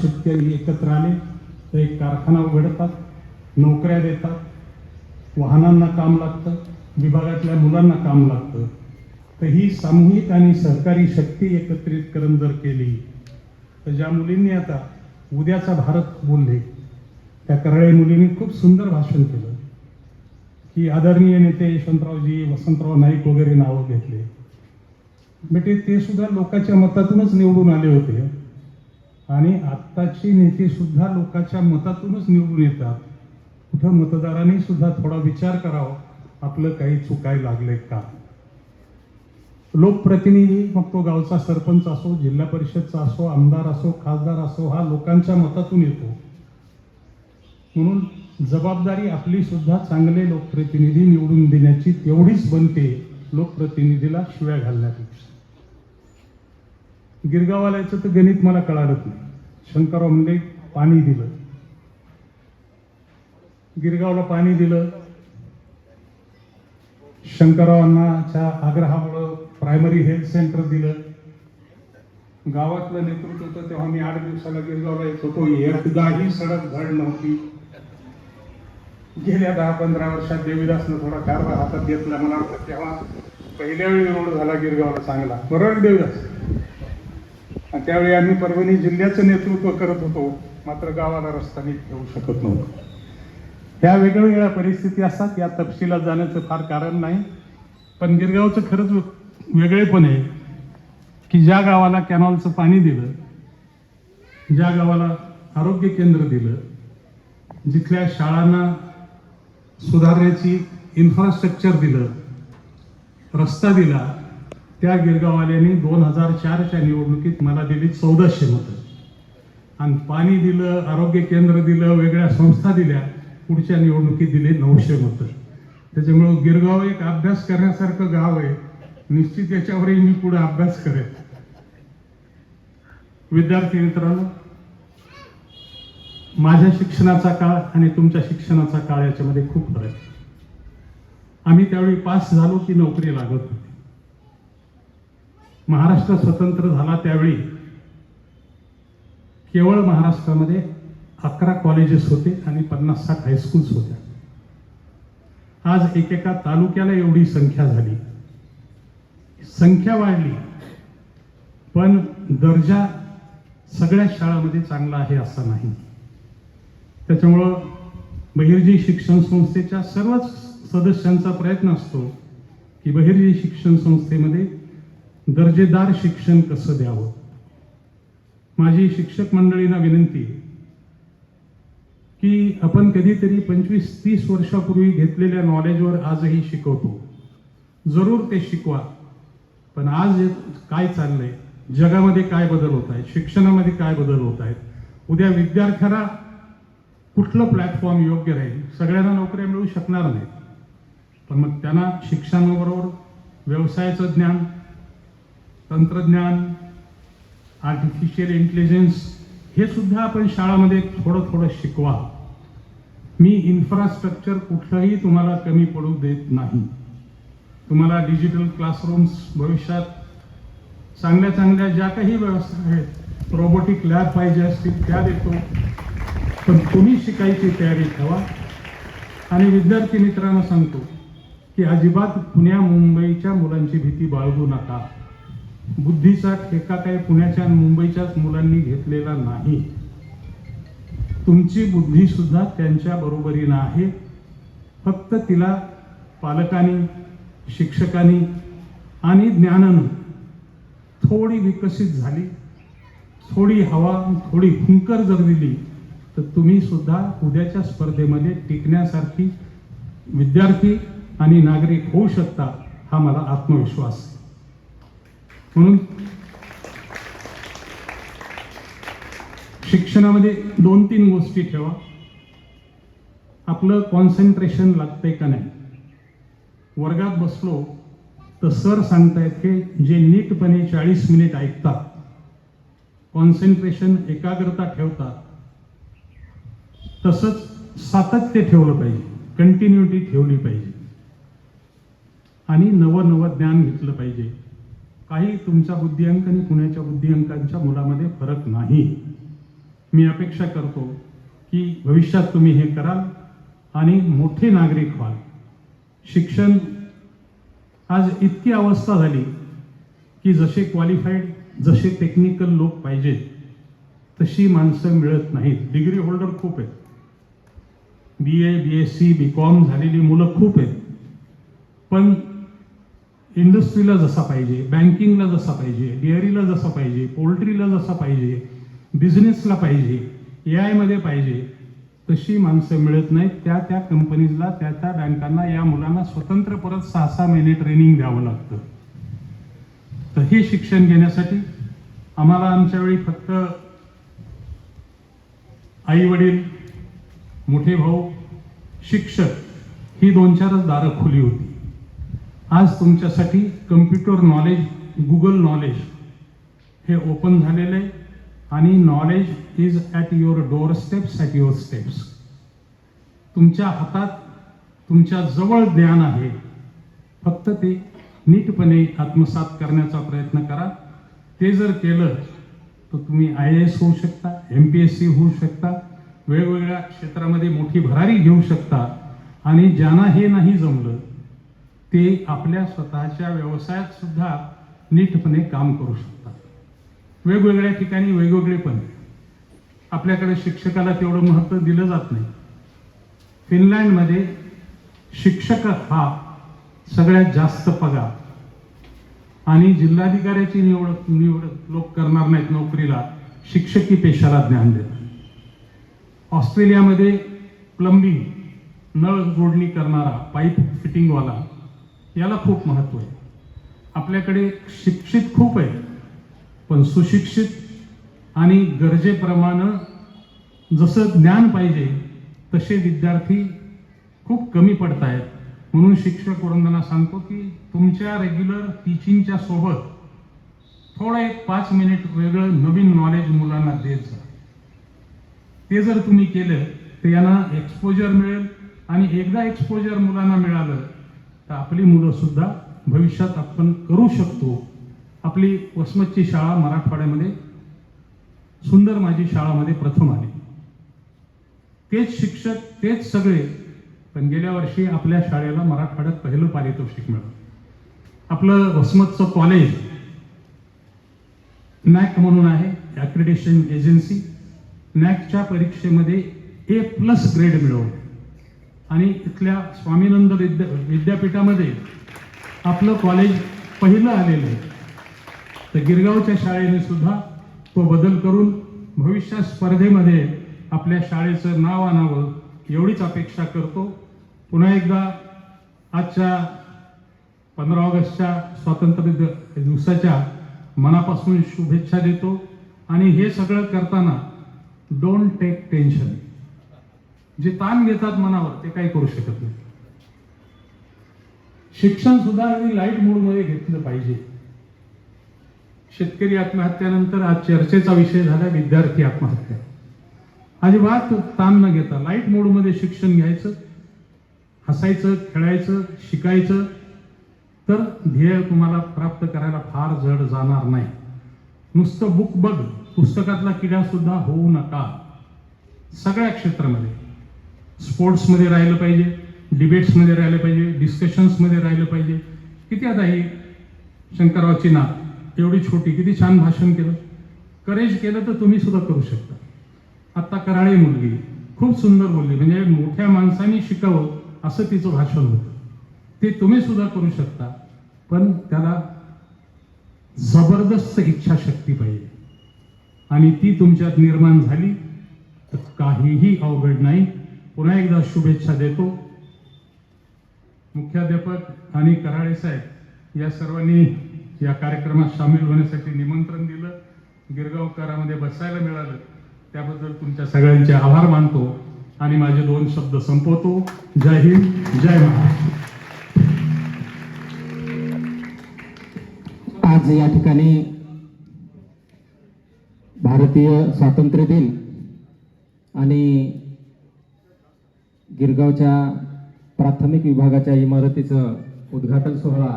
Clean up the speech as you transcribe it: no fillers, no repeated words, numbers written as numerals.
शेतकरी एकत्र आले तर एक कारखाना उघडतात, नोकऱ्या देतात, वाहनांना काम लागतं, विभागातल्या मुलांना काम लागतं. तर ही सामूहिक आणि सहकारी शक्ती एकत्रितकरण जर केली तर ज्या मुलींनी आता उद्याचा भारत बोलले, त्या करळे मुलींनी खूप सुंदर भाषण केलं की आदरणीय नेते यशवंतरावजी, वसंतराव नाईक वगैरे नावं घेतले. बेटे ते सुद्धा लोकांच्या मतातूनच निवडून आले होते आणि आत्ताची नेते सुद्धा लोकांच्या मतातूनच निवडून येतात. कुठं मतदारांनी सुद्धा थोडा विचार करावा, आपलं काही चुकाय लागले का. लोकप्रतिनिधी, मग तो गावचा सरपंच असो, जिल्हा परिषदचा असो, आमदार असो, खासदार असो, हा लोकांच्या मतातून येतो. म्हणून जबाबदारी आपली सुद्धा चांगले लोकप्रतिनिधी निवडून देण्याची तेवढीच बनते, लोकप्रतिनिधीला शिव्या घालण्यापेक्षा. गिरगाववाल्याचं तर गणित मला कळालंच नाही. शंकरराव म्हणले पाणी दिलं, गिरगावला पाणी दिलं. शंकररावांच्या आग्रहामुळं प्रायमरी हेल्थ सेंटर दिलं. गावातलं नेतृत्व होतं तेव्हा मी 8 दिवसाला गिरगावला येत होतो. एकदाही सडक धड नव्हती. गेल्या 10-15 वर्षात देवीदासनं थोडा कारभार हातात घेतला. मला वाटतं तेव्हा पहिल्या वेळी रोड झाला गिरगावला चांगला, बरोबर देवीदास. आणि त्यावेळी आम्ही परभणी जिल्ह्याचं नेतृत्व करत होतो, मात्र गावाला रस्ता नीट येऊ शकत नव्हतो. ह्या वेगवेगळ्या परिस्थिती असतात, या तपशिलात जाण्याचं फार कारण नाही. पण गिरगावचं खरंच वेगळेपण आहे की ज्या गावाला कॅनॉलचं पाणी दिलं, ज्या गावाला आरोग्य केंद्र दिलं, जिथल्या शाळांना सुधारण्याची इन्फ्रास्ट्रक्चर दिलं, रस्ता दिला, त्या गिरगाववाल्यांनी 2004च्या निवडणुकीत मला दिली 1400 मतं. आणि पाणी दिलं, आरोग्य केंद्र दिलं, वेगळ्या संस्था दिल्या, पुढच्या निवडणुकीत दिले 900 मतं. त्याच्यामुळं गिरगाव एक अभ्यास करण्यासारखं गाव आहे. निश्चित याच्यावरही मी पुढे अभ्यास करेन. विद्यार्थी मित्रांनो, माझ्या शिक्षणाचा काळ आणि तुमच्या शिक्षणाचा काळ याच्यामध्ये खूप फरक आहे. आम्ही त्यावेळी पास झालो की नोकरी लागत होती. महाराष्ट्र स्वतंत्र झाला त्यावेळी केवळ महाराष्ट्रामध्ये 11 कॉलेजेस होते आणि 50-60 हायस्कूल्स होत्या. आज एकेका तालुक्याला एवढी संख्या झाली. संख्या वाढली, पण दर्जा सगळ्या शाळांमध्ये चांगला आहे असं नाही. त्याच्यामुळं बहिर्जी शिक्षण संस्थेच्या सर्वच सदस्यांचा प्रयत्न असतो की बहिर्जी शिक्षण संस्थेमध्ये दर्जेदार शिक्षण कसं द्यावं. माझी शिक्षक मंडळींना विनंती की आपण कधीतरी 25-30 वर्षापूर्वी घेतलेल्या नॉलेजवर आजही शिकवतो. जरूर ते शिकवा, पण आज काय चाललंय, जगामध्ये काय बदल होत आहेत, शिक्षणामध्ये काय बदल होत आहेत, उद्या विद्यार्थ्याला कुठलं प्लॅटफॉर्म योग्य राहील. सगळ्यांना नोकऱ्या मिळू शकणार नाहीत, पण मग त्यांना शिक्षणाबरोबर व्यवसायाचं ज्ञान, तंत्रज्ञान, आर्टिफिशियल इंटेलिजन्स हे सुद्धा आपण शाळामध्ये थोडं शिकवा. मी इन्फ्रास्ट्रक्चर कुठलंही तुम्हाला कमी पडू देत नाही. तुम्हाला डिजिटल क्लासरूम्स, भविष्यात चांगल्या ज्या काही व्यवस्था आहेत, रोबोटिक लॅब पाहिजे असतील त्या देतो. पण तुम्ही शिकायची तयारी ठेवा. आणि विद्यार्थी मित्रांना सांगतो की अजिबात पुण्या मुंबईच्या मुलांची भीती बाळगू नका. बुद्धीचा ठेका काही पुण्याच्या आणि मुंबईच्याच मुलांनी घेतलेला नाही. तुमची बुद्धी सुद्धा त्यांच्या बरोबरीनं आहे. फक्त तिला पालकांनी, शिक्षकांनी आणि ज्ञानानं थोडी विकसित झाली, थोडी हवा, थोडी हुंकर जर दिली तर तुम्ही सुद्धा उद्याच्या स्पर्धेमध्ये टिकण्यासारखी विद्यार्थी आणि नागरिक होऊ शकता, हा मला आत्मविश्वास आहे. म्हणून शिक्षणामध्ये 2-3 गोष्टी ठेवा. आपलं कॉन्सन्ट्रेशन लागतंय का नाही. वर्गात बसलो तर सर सांगतायत हे जे नीटपणे 40 मिनिट ऐकतात, कॉन्सन्ट्रेशन, एकाग्रता ठेवतात, तसंच सातत्य ठेवलं पाहिजे, कंटिन्युटी ठेवली पाहिजे आणि नवं ज्ञान घेतलं पाहिजे. काही तुमचा बुद्धिअंक आणि पुण्याच्या बुद्धिअंकांच्या मुलामध्ये फरक नाही. मी अपेक्षा करतो की भविष्यात तुम्ही हे कराल आणि मोठे नागरिक व्हाल. शिक्षण आज इतकी अवस्था झाली की जसे क्वालिफाईड, जसे टेक्निकल लोक पाहिजेत तशी माणसं मिळत नाहीत. डिग्री होल्डर खूप आहेत, BA, BSc, BCom झालेली मुलं खूप आहेत, पण इंडस्ट्रीला जसा पाहिजे, बँकिंगला जसा पाहिजे, डेअरीला जसा पाहिजे, पोल्ट्रीला जसा पाहिजे, बिझनेसला पाहिजे, AI मध्ये पाहिजे तशी माणसं मिळत नाहीत. त्या कंपनीजला, त्या बँकांना या मुलांना स्वतंत्र परत 6-6 महिने ट्रेनिंग द्यावं लागतं. तर हे शिक्षण घेण्यासाठी आम्हाला आमच्या वेळी फक्त आई वडील, मोठे भाऊ, शिक्षक ही 2-4च दारं खुली होती. आज तुमच्यासाठी कम्प्युटर नॉलेज, गुगल नॉलेज हे ओपन झालेलं आहे आणि knowledge is at your door steps, at your steps. तुमच्या हातात, तुमच्या जवळ ज्ञान आहे, फक्त ते नीटपणे आत्मसात करण्याचा प्रयत्न करा. ते जर केलं तर तुम्ही IAS होऊ शकता, MPSC होऊ शकता, वेगवेगळ्या क्षेत्रामध्ये मोठी भरारी घेऊ शकता आणि ज्यांना हे नाही जमलं ते आपल्या स्वतःच्या व्यवसायात सुद्धा नीटपणे काम करू शकतात. वेगवेगळ्या ठिकाणी वेगवेगळे पण. आपल्याकडे शिक्षकाला तेवढं महत्त्व दिलं जात नाही. फिनलँडमध्ये शिक्षक हा सगळ्यात जास्त पगार आणि जिल्हाधिकाऱ्याची निवड लोक करणार नाहीत नोकरीला, शिक्षकी पेशाला ज्ञान देतात. ऑस्ट्रेलियामध्ये प्लंबिंग, नळ जोडणी करणारा, पाईप फिटिंगवाला याला खूप महत्त्व आहे. आपल्याकडे शिक्षित खूप आहे, पण सुशिक्षित आणि गरजेप्रमाणे जसं ज्ञान पाहिजे तसे विद्यार्थी खूप कमी पडत आहेत. म्हणून शिक्षक वृंदांना सांगतो की तुमच्या रेग्युलर टीचिंगच्या सोबत थोडं एक 5 मिनिट वेगळं नवीन नॉलेज मुलांना देत जा. ते जर तुम्ही केलं तर यांना एक्सपोजर मिळेल आणि एकदा एक्सपोजर मुलांना मिळालं तर आपली मुलं सुद्धा भविष्यात आपण करू शकतो. आपली वसमतची शाळा मराठवाड्यामध्ये सुंदर माझी शाळामध्ये प्रथम आली. तेच शिक्षक, तेच सगळे, पण गेल्या वर्षी आपल्या शाळेला मराठवाड्यात पहिलं पारितोषिक मिळालं. आपलं वसमतचं कॉलेज NAC म्हणून आहे, ॲक्रेडिटेशन एजन्सी. NACच्या परीक्षेमध्ये A+ ग्रेड मिळवलं आणि इथल्या स्वामीनंद विद्यापीठामध्ये आपलं कॉलेज पहिलं आलेलं आहे. तर गिरगावच्या शाळेने सुद्धा तो बदल करून भविष्यात स्पर्धेमध्ये आपल्या शाळेचं नाव आणावं एवढीच अपेक्षा करतो. पुन्हा एकदा आजच्या 15 ऑगस्टच्या स्वातंत्र्य दिवसाच्या मनापासून शुभेच्छा देतो. आणि हे सगळं करताना डोंट टेक टेन्शन. जे ताण घेतात मनावर ते काही करू शकत नाही. शिक्षण सुद्धा अगदी लाईट मूडमध्ये घेतलं पाहिजे. शेतकरी आत्महत्यानंतर आज चर्चेचा विषय झाला विद्यार्थी आत्महत्या. अजिबात ताण न घेता लाईट मोडमध्ये शिक्षण घ्यायचं, हसायचं, खेळायचं, शिकायचं, तर ध्येय तुम्हाला प्राप्त करायला फार जड जाणार नाही. नुसतं बुक बघ, पुस्तकातला किडा सुद्धा होऊ नका. सगळ्या क्षेत्रामध्ये, स्पोर्ट्समध्ये राहिलं पाहिजे, डिबेट्समध्ये राहिलं पाहिजे, डिस्कशन्समध्ये राहिलं पाहिजे. किती आता ही शंकररावची नात एवढी छोटी, किती छान भाषण केलं. करेज केलं तर तुम्ही सुद्धा करू शकता. आत्ता कराळे मुलगी खूप सुंदर बोलली, म्हणजे मोठ्या माणसांनी शिकावं असं तिचं भाषण होतं. ते तुम्ही सुद्धा करू शकता, पण त्याला जबरदस्त इच्छाशक्ती पाहिजे आणि ती तुमच्यात निर्माण झाली तर काहीही अवघड नाही. पुन्हा एकदा शुभेच्छा देतो. मुख्याध्यापक आणि कराळे साहेब या सर्वांनी या कार्यक्रमात सामील होण्यासाठी निमंत्रण दिलं, गिरगावकरामध्ये बसायला मिळालं, त्याबद्दल तुमच्या सगळ्यांचे आभार मानतो आणि माझे 2 शब्द संपवतो. जय हिंद, जय महाराष्ट्र. आज या ठिकाणी भारतीय स्वातंत्र्य दिन आणि गिरगावच्या प्राथमिक विभागाच्या इमारतीचं उद्घाटन सोहळा